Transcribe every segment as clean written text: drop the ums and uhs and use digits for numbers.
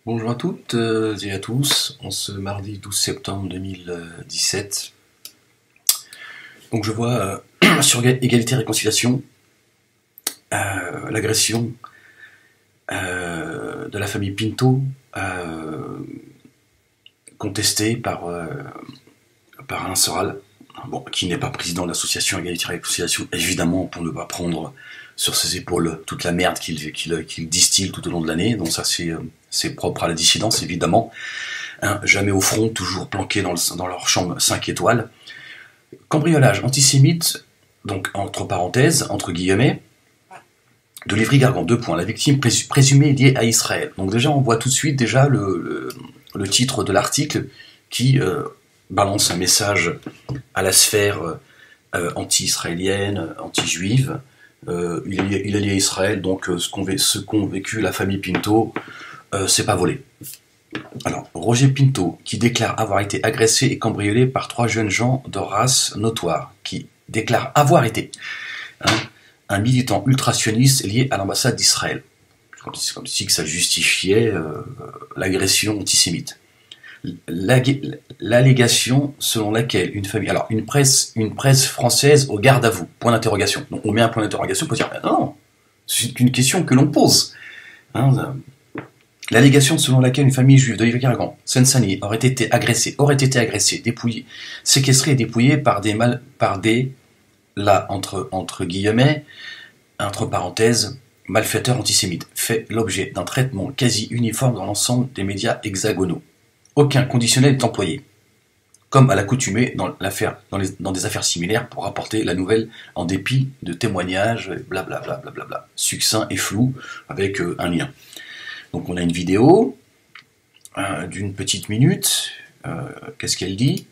Bonjour à toutes et à tous, en ce mardi 12 septembre 2017. Donc je vois sur Égalité et Réconciliation l'agression de la famille Pinto contestée par Alain Soral, bon, qui n'est pas président de l'association Égalité et Réconciliation, évidemment pour ne pas prendre sur ses épaules toute la merde qu'il distille tout au long de l'année. Donc ça c'est propre à la dissidence évidemment, hein, jamais au front, toujours planqués dans leur chambre 5 étoiles. Cambriolage antisémite, donc entre parenthèses, entre guillemets, de Livry-Gargan, 2 points, la victime présumée liée à Israël. Donc déjà on voit tout de suite déjà le titre de l'article qui balance un message à la sphère anti-israélienne, anti-juive. Il est lié à Israël, donc ce qu'ont vécu la famille Pinto, c'est pas volé. Alors, Roger Pinto, qui déclare avoir été agressé et cambriolé par 3 jeunes gens de race notoire, qui déclare avoir été un militant ultra-sioniste lié à l'ambassade d'Israël. C'est comme si que ça justifiait l'agression antisémite. L'allégation selon laquelle une famille... Alors, une presse française au garde à vous, point d'interrogation. Donc on met un point d'interrogation pour dire, non, c'est une question que l'on pose. L'allégation selon laquelle une famille juive de Livry-Gargan, Seine-Saint-Denis, aurait été agressée, dépouillée, séquestrée et dépouillée par des là, entre guillemets, entre parenthèses, malfaiteurs antisémites, fait l'objet d'un traitement quasi uniforme dans l'ensemble des médias hexagonaux. Aucun conditionnel n'est employé, comme à l'accoutumée dans des affaires similaires pour rapporter la nouvelle en dépit de témoignages, blablabla, succinct et flou, avec un lien. Donc on a une vidéo d'une petite minute. Qu'est-ce qu'elle dit ?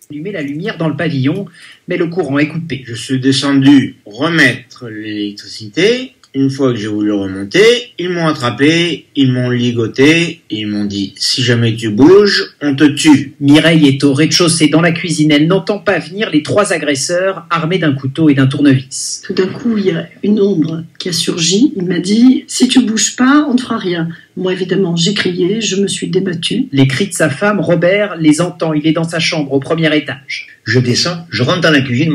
Allumer la lumière dans le pavillon, mais le courant est coupé. Je suis descendu remettre l'électricité. Une fois que j'ai voulu remonter, ils m'ont attrapé, ils m'ont ligoté, et ils m'ont dit « Si jamais tu bouges, on te tue ». Mireille est au rez-de-chaussée dans la cuisine. Elle n'entend pas venir les 3 agresseurs armés d'un couteau et d'un tournevis. Tout d'un coup, il y a une ombre qui a surgi. Il m'a dit « Si tu bouges pas, on ne fera rien ». Moi, évidemment, j'ai crié, je me suis débattue. Les cris de sa femme, Robert, les entend. Il est dans sa chambre au 1er étage. Je descends, je rentre dans la cuisine,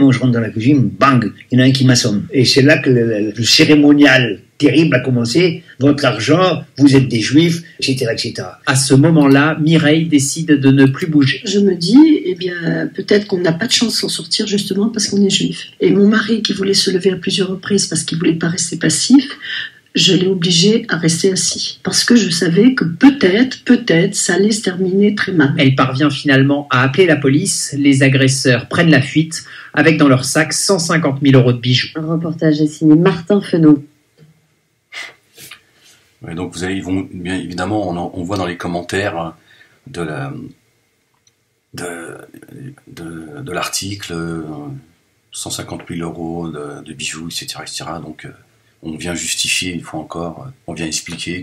bang, il y en a un qui m'assomme. Et c'est là que le cérémonial terrible a commencé. Votre argent, vous êtes des juifs, etc., etc. À ce moment-là, Mireille décide de ne plus bouger. Je me dis, eh bien, peut-être qu'on n'a pas de chance d'en sortir justement parce qu'on est juif. Et mon mari, qui voulait se lever à plusieurs reprises parce qu'il voulait pas rester passif, je l'ai obligé à rester assis. Parce que je savais que peut-être, ça allait se terminer très mal. Elle parvient finalement à appeler la police. Les agresseurs prennent la fuite avec dans leur sac 150 000 € de bijoux. Un reportage est signé Martin Fenot. Ouais, donc bien évidemment, on voit dans les commentaires de l'article 150 000 € de bijoux, etc., etc. Donc on vient justifier une fois encore, on vient expliquer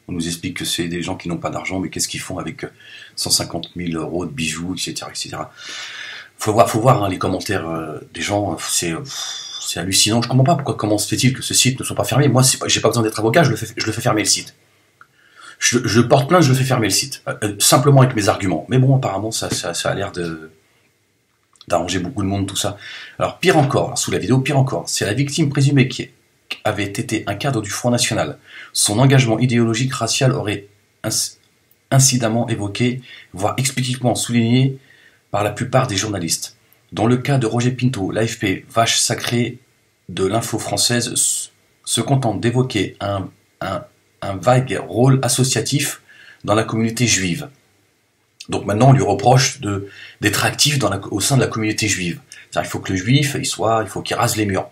on nous explique que c'est des gens qui n'ont pas d'argent, mais qu'est-ce qu'ils font avec 150 000 € de bijoux, etc., etc. Faut voir les commentaires des gens, c'est hallucinant. Je comprends pas comment se fait-il que ce site ne soit pas fermé. Moi, j'ai pas besoin d'être avocat, je le fais fermer le site. Je porte plainte, je le fais fermer le site, simplement avec mes arguments. Mais bon, apparemment, ça a l'air d'arranger beaucoup de monde, tout ça. Alors, pire encore, sous la vidéo, c'est la victime présumée qui avait été un cadre du Front National. Son engagement idéologique racial aurait incidemment évoqué, voire explicitement souligné par la plupart des journalistes. Dans le cas de Roger Pinto, l'AFP, vache sacrée de l'info française, se contente d'évoquer un vague rôle associatif dans la communauté juive. Donc maintenant, on lui reproche d'être actif au sein de la communauté juive. C'est-à-dire, il faut que le juif, il faut qu'il rase les murs.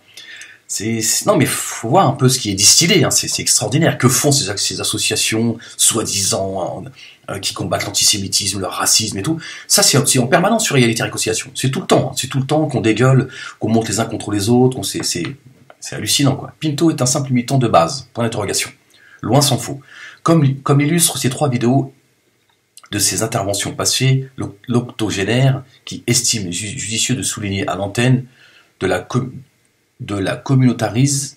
Non, mais faut voir un peu ce qui est distillé, hein. C'est extraordinaire. Que font ces associations soi-disant qui combattent l'antisémitisme, le racisme et tout? Ça, c'est en permanence sur Égalité et Réconciliation. C'est tout le temps. Hein. C'est tout le temps qu'on dégueule, qu'on monte les uns contre les autres. C'est hallucinant, quoi. Pinto est un simple militant de base. Point d'interrogation. Loin s'en faut. Comme illustrent ces 3 vidéos de ses interventions passées, l'octogénaire qui estime judicieux de souligner à l'antenne de la communautarisme,